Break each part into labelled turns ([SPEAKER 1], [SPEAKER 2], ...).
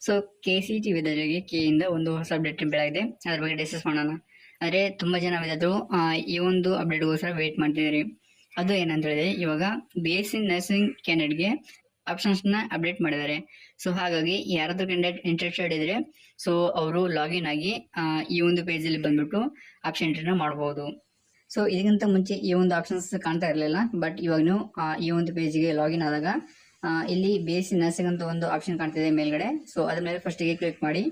[SPEAKER 1] So KCET ವಿದ್ಯಾರ್ಥಿಗಳಿಗೆ K ಒಂದು ಹೊಸ ಅಪ್ಡೇಟ್ ಬೆಳಗಿದೆ, ಅದ್ರ ಬಗ್ಗೆ ಡಿಸ್ಕಸ್ ಮಾಡೋಣ. ಆದರೆ ತುಂಬ ಜನ ವಿದ್ಯಾರ್ಥಿಗಳು ಈ ಒಂದು ಅಪ್ಡೇಟ್ಗೋಸ್ಕರ ವೇಟ್ ಮಾಡ್ತಿದ್ದಾರೆ. ಅದು ಏನಂತ ಹೇಳಿದ್ರೆ, ಇವಾಗ BSc ನರ್ಸಿಂಗ್ ಕ್ಯಾಂಡಿಡೇಟ್ಗೆ ಆಪ್ಷನ್ಸ್ನ ಅಪ್ಡೇಟ್ ಮಾಡಿದ್ದಾರೆ. ಸೊ ಹಾಗಾಗಿ ಯಾರಾದ್ರೂ ಕ್ಯಾಂಡಿಡೇಟ್ ಇಂಟ್ರೆಸ್ಟೆಡ್ ಇದ್ರೆ ಸೊ ಅವರು ಲಾಗಿನ್ ಆಗಿ ಈ ಒಂದು ಪೇಜಲ್ಲಿ ಬಂದ್ಬಿಟ್ಟು ಆಪ್ಷನ್ ಎಂಟ್ರಿನ ಮಾಡಬಹುದು. ಸೊ ಇದಕ್ಕಿಂತ ಮುಂಚೆ ಈ ಒಂದು ಆಪ್ಷನ್ಸ್ ಕಾಣ್ತಾ ಇರಲಿಲ್ಲ, ಬಟ್ ಇವಾಗ ನೀವು ಈ ಒಂದು ಪೇಜ್ಗೆ ಲಾಗಿನ್ ಆದಾಗ ಇಲ್ಲಿ BSc ನರ್ಸಿಂಗ್ ಅಂತ ಒಂದು ಆಪ್ಷನ್ ಕಾಣ್ತಿದೆ ಮೇಲ್ಗಡೆ. ಸೊ ಅದ್ರ ಮೇಲೆ ಫಸ್ಟಿಗೆ ಕ್ಲಿಕ್ ಮಾಡಿ,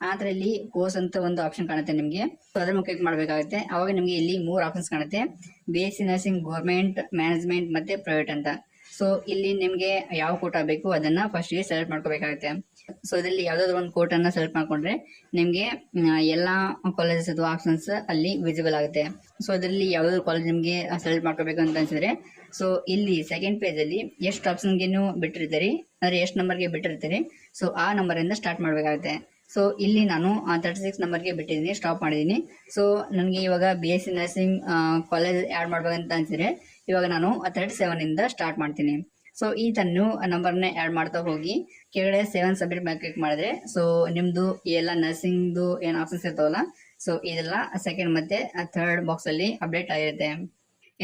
[SPEAKER 1] ಆತರ ಇಲ್ಲಿ ಕೋರ್ಸ್ ಅಂತ ಒಂದು ಆಪ್ಷನ್ ಕಾಣುತ್ತೆ ನಿಮಗೆ. ಸೊ ಅದ್ರ ಮೇಲೆ ಕ್ಲಿಕ್ ಮಾಡಬೇಕಾಗುತ್ತೆ. ಅವಾಗ ನಿಮಗೆ ಇಲ್ಲಿ 3 ಆಪ್ಷನ್ಸ್ ಕಾಣುತ್ತೆ, BSc ನರ್ಸಿಂಗ್ ಗೌರ್ಮೆಂಟ್, ಮ್ಯಾನೇಜ್ಮೆಂಟ್ ಮತ್ತೆ ಪ್ರೈವೇಟ್ ಅಂತ. ಸೊ ಇಲ್ಲಿ ನಿಮಗೆ ಯಾವ ಕೋಟಾ ಬೇಕು ಅದನ್ನ ಫಸ್ಟ್ಗೆ ಸೆಲೆಕ್ಟ್ ಮಾಡ್ಕೋಬೇಕಾಗುತ್ತೆ. ಸೊ ಇದರಲ್ಲಿ ಯಾವ್ದಾದ್ರು ಒಂದು ಕೋಟನ್ನ ಸೆಲೆಕ್ಟ್ ಮಾಡ್ಕೊಂಡ್ರೆ ನಿಮಗೆ ಎಲ್ಲಾ ಕಾಲೇಜಸ್ ಅಥವಾ ಆಪ್ಷನ್ಸ್ ಅಲ್ಲಿ ವಿಸಿಬಲ್ ಆಗುತ್ತೆ. ಸೊ ಅದರಲ್ಲಿ ಯಾವ್ದಾದ್ರು ಕಾಲೇಜ್ ನಿಮಗೆ ಸೆಲೆಕ್ಟ್ ಮಾಡ್ಕೋಬೇಕು ಅಂತ ಅನ್ಸಿದ್ರೆ, ಸೊ ಇಲ್ಲಿ ಸೆಕೆಂಡ್ ಪೇಜ್ ಅಲ್ಲಿ ಎಷ್ಟು ಆಪ್ಷನ್ಗೆ ನೀವು ಬಿಟ್ಟಿರ್ತೀರಿ, ಅಂದ್ರೆ ಎಷ್ಟು ನಂಬರ್ಗೆ ಬಿಟ್ಟಿರ್ತೀರಿ, ಸೊ ಆ ನಂಬರ್ ಇಂದ ಸ್ಟಾರ್ಟ್ ಮಾಡ್ಬೇಕಾಗುತ್ತೆ. ಸೊ ಇಲ್ಲಿ ನಾನು 36 ನಂಬರ್ಗೆ ಬಿಟ್ಟಿದ್ದೀನಿ, ಸ್ಟಾಪ್ ಮಾಡಿದ್ದೀನಿ. ಸೊ ನನಗೆ ಇವಾಗ BSc ನರ್ಸಿಂಗ್ ಕಾಲೇಜ್ ಆ್ಯಡ್ ಮಾಡ್ಬೇಕಂತ ಅನ್ಸಿದ್ರೆ ಇವಾಗ ನಾನು 37 ಇಂದ ಸ್ಟಾರ್ಟ್ ಮಾಡ್ತೀನಿ. ಸೊ ಈ ತರ ನೀವು ನಂಬರ್ನ ಆ್ಯಡ್ ಮಾಡ್ತಾ ಹೋಗಿ ಕೆಳಗಡೆ 7 ಸಬ್ಮಿಟ್ ಮೇಲೆ ಕ್ಲಿಕ್ ಮಾಡಿದ್ರೆ ಸೊ ನಿಮ್ದು ಎಲ್ಲ ನರ್ಸಿಂಗ್ದು ಏನು ಆಪ್ಷನ್ಸ್ ಇರ್ತಾವಲ್ಲ, ಸೊ ಇದೆಲ್ಲ ಸೆಕೆಂಡ್ ಮತ್ತೆ ಥರ್ಡ್ ಬಾಕ್ಸ್ ಅಲ್ಲಿ ಅಪ್ಡೇಟ್ ಆಗಿರುತ್ತೆ.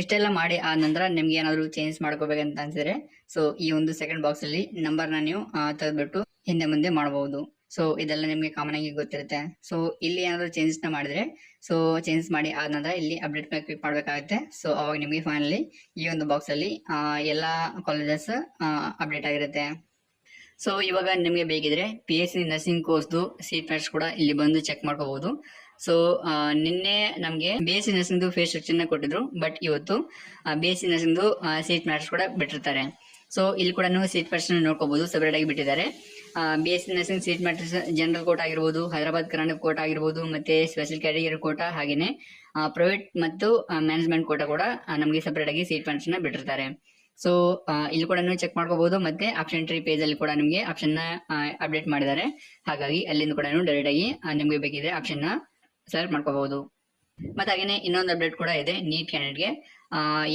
[SPEAKER 1] ಇಷ್ಟೆಲ್ಲ ಮಾಡಿ ಆದ ನಂತರ ನಿಮ್ಗೆ ಏನಾದ್ರು ಚೇಂಜ್ ಮಾಡ್ಕೋಬೇಕಂತ ಅನ್ಸಿದ್ರೆ ಸೊ ಈ ಒಂದು ಸೆಕೆಂಡ್ ಬಾಕ್ಸ್ ಅಲ್ಲಿ ನಂಬರ್ನ ನೀವು ತೆಗೆದ್ಬಿಟ್ಟು ಹಿಂದೆ ಮುಂದೆ ಮಾಡಬಹುದು. ಸೊ ಇದೆಲ್ಲ ನಿಮಗೆ ಕಾಮನ್ ಆಗಿ ಗೊತ್ತಿರುತ್ತೆ. ಸೊ ಇಲ್ಲಿ ಏನಾದ್ರು ಚೇಂಜಸ್ ನ ಮಾಡಿದ್ರೆ ಸೊ ಚೇಂಜ್ ಮಾಡಿ ಆದ ನಂತರ ಇಲ್ಲಿ ಅಪ್ಡೇಟ್ ಮೇಲೆ ಕ್ಲಿಕ್ ಮಾಡಬೇಕಾಗುತ್ತೆ. ಸೊ ಅವಾಗ ನಿಮಗೆ ಫೈನಲಿ ಈ ಒಂದು ಬಾಕ್ಸ್ ಅಲ್ಲಿ ಎಲ್ಲ ಕಾಲೇಜಸ್ ಅಪ್ಡೇಟ್ ಆಗಿರುತ್ತೆ. ಸೊ ಇವಾಗ ನಿಮಗೆ ಬೇಕಿದ್ರೆ BSc ನರ್ಸಿಂಗ್ ಕೋರ್ಸ್ದು ಸೀಟ್ ಮ್ಯಾಟ್ಸ್ ಕೂಡ ಇಲ್ಲಿ ಬಂದು ಚೆಕ್ ಮಾಡ್ಕೋಬಹುದು. ಸೊ ನಿನ್ನೆ ನಮಗೆ BSc ನರ್ಸಿಂಗ್ದು ಫೇಸ್ ಸ್ಟ್ರಕ್ಚರ್ನ ಕೊಟ್ಟಿದ್ರು, ಬಟ್ ಇವತ್ತು BSc ನರ್ಸಿಂಗ್ದು ಸೀಟ್ ಮ್ಯಾಟ್ಸ್ ಕೂಡ ಬಿಟ್ಟಿರ್ತಾರೆ. ಸೊ ಇಲ್ಲಿ ಕೂಡ ನೀವು ಸೀಟ್ ಮ್ಯಾಟ್ಸ್ ನೋಡ್ಕೋಬಹುದು, ಸೆಪರೇಟ್ ಆಗಿ ಬಿಟ್ಟಿದ್ದಾರೆ. BSc nursing seat matrix general quota Hyderabad, ಹೈದರಾಬಾದ್ ಕರ್ನಾಟಕ ಕೋಟಾ ಆಗಿರ್ಬೋದು, ಮತ್ತೆ ಸ್ಪೆಷಲ್ ಕ್ಯಾಟಗರಿ ಕೋಟಾ, ಹಾಗೇನೆ ಪ್ರೈವೇಟ್ ಮತ್ತು ಮ್ಯಾನೇಜ್ಮೆಂಟ್ ಕೋಟಾ ಕೂಡ ನಮಗೆ ಸೆಪರೇಟ್ ಆಗಿ ಸೀಟ್ ಮ್ಯಾಟ್ರಿಕ್ಸ್ ನ ಬಿಟ್ಟಿರ್ತಾರೆ. ಸೊ ಇಲ್ಲಿ ಕೂಡ ನೀವು ಚೆಕ್ ಮಾಡ್ಕೋಬಹುದು. ಮತ್ತೆ ಆಪ್ಷನ್ ಎಂಟ್ರಿ ಪೇಜ್ ಅಲ್ಲಿ ಕೂಡ ನಿಮಗೆ ಆಪ್ಷನ್ ನ ಅಪ್ಡೇಟ್ ಮಾಡಿದ್ದಾರೆ. ಹಾಗಾಗಿ ಅಲ್ಲಿಂದ ಕೂಡ ನೀವು ಡೈರೆಕ್ಟ್ ಆಗಿ ನಿಮಗೆ ಬೇಕಿದ್ರೆ ಆಪ್ಷನ್ ನ ಸೆಲೆಕ್ಟ್ ಮಾಡ್ಕೋಬಹುದು. ಮತ್ತೆ ಹಾಗೇನೆ ಇನ್ನೊಂದು ಅಪ್ಡೇಟ್ ಕೂಡ ಇದೆ ನೀಟ್ ಕ್ಯಾಂಡಿಡೇಟ್ಗೆ.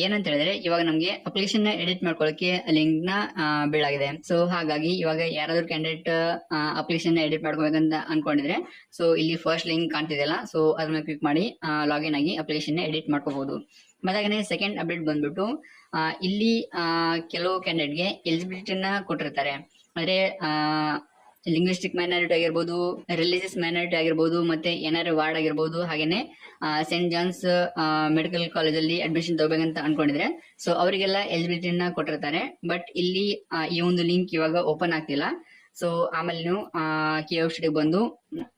[SPEAKER 1] ಏನಂತ ಹೇಳಿದ್ರೆ, ಇವಾಗ ನಮಗೆ ಅಪ್ಲಿಕೇಶನ್ ನ ಎಡಿಟ್ ಮಾಡ್ಕೊಳ್ಳೋಕೆ ಲಿಂಕ್ ನ ಬೀಳಾಗಿದೆ. ಸೊ ಹಾಗಾಗಿ ಇವಾಗ ಯಾರಾದ್ರೂ ಕ್ಯಾಂಡಿಡೇಟ್ ಅಪ್ಲಿಕೇಶನ್ ನ ಎಡಿಟ್ ಮಾಡ್ಕೋಬೇಕಂತ ಅನ್ಕೊಂಡಿದ್ರೆ ಸೊ ಇಲ್ಲಿ ಫಸ್ಟ್ ಲಿಂಕ್ ಕಾಣ್ತಿದೆಯಲ್ಲ, ಸೊ ಅದ್ರ ಮೇಲೆ ಕ್ಲಿಕ್ ಮಾಡಿ ಲಾಗಿನ್ ಆಗಿ ಅಪ್ಲಿಕೇಶನ್ ನ ಎಡಿಟ್ ಮಾಡ್ಕೋಬಹುದು. ಮತ್ತೆ ಹಾಗೆ ಸೆಕೆಂಡ್ ಅಪ್ಡೇಟ್ ಬಂದ್ಬಿಟ್ಟು ಇಲ್ಲಿ ಕೆಲವು ಕ್ಯಾಂಡಿಡೇಟ್ಗೆ ಎಲಿಜಿಬಿಲಿಟಿನ ಕೊಟ್ಟಿರ್ತಾರೆ. ಅಂದ್ರೆ ಲಿಂಗ್ವಿಸ್ಟಿಕ್ ಮೈನಾರಿಟಿ ಆಗಿರ್ಬೋದು, ರಿಲಿಜಿಯಸ್ ಮೈನಾರಿಟಿ ಆಗಿರ್ಬೋದು, ಮತ್ತೆ NRI ವಾರ್ಡ್ ಆಗಿರ್ಬೋದು, ಹಾಗೇನೆ ಸೆಂಟ್ ಜಾನ್ಸ್ ಮೆಡಿಕಲ್ ಕಾಲೇಜಲ್ಲಿ ಅಡ್ಮಿಷನ್ ತಗೋಬೇಕಂತ ಅನ್ಕೊಂಡಿದ್ರೆ ಸೊ ಅವರಿಗೆಲ್ಲ ಎಲಿಜಿಬಿಲಿಟಿನ ಕೊಟ್ಟಿರ್ತಾರೆ. ಬಟ್ ಇಲ್ಲಿ ಈ ಒಂದು ಲಿಂಕ್ ಇವಾಗ ಓಪನ್ ಆಗ್ತಿಲ್ಲ. ಸೊ ಆಮೇಲೆ ನೀವು ವೆಬ್ಸೈಟ್ಗೆ ಬಂದು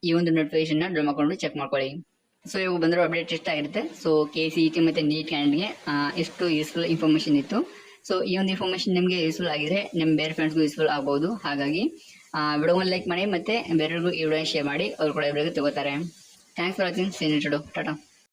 [SPEAKER 1] ಈ ಒಂದು ನೋಟಿಫಿಕೇಶನ್ ನ ಡೌನ್ ಮಾಡ್ಕೊಂಡು ಚೆಕ್ ಮಾಡ್ಕೊಳ್ಳಿ. ಸೊ ಇವಾಗ ಬಂದಿರೋ ಅಪ್ಡೇಟ್ ಇಷ್ಟ ಆಗಿರುತ್ತೆ. ಸೊ KCET ಮತ್ತೆ ನೀಟ್ ಕ್ಯಾಂಡಿಡೇಟ್ಗೆ ಎಷ್ಟು ಯೂಸ್ಫುಲ್ ಇನ್ಫಾರ್ಮೇಶನ್ ಇತ್ತು. ಸೊ ಈ ಒಂದು ಇನ್ಫಾರ್ಮೇಶನ್ ನಿಮಗೆ ಯೂಸ್ಫುಲ್ ಆಗಿದ್ರೆ ನಿಮ್ಮ ಬೇರೆ ಫ್ರೆಂಡ್ಸ್ಗೂ ಯೂಸ್ಫುಲ್ ಆಗ್ಬಹುದು. ಹಾಗಾಗಿ ವಿಡಿಯೋವನ್ನು ಲೈಕ್ ಮಾಡಿ ಮತ್ತೆ ಬೇರೆಯವ್ರಿಗೂ ಈ ವಿಡಿಯೋ ಶೇರ್ ಮಾಡಿ, ಅವ್ರು ಕೂಡ ಈ ವಿಡಿಯೋಗೆ ತಗೋತಾರೆ. Thanks for watching. ಟಾಟಾ.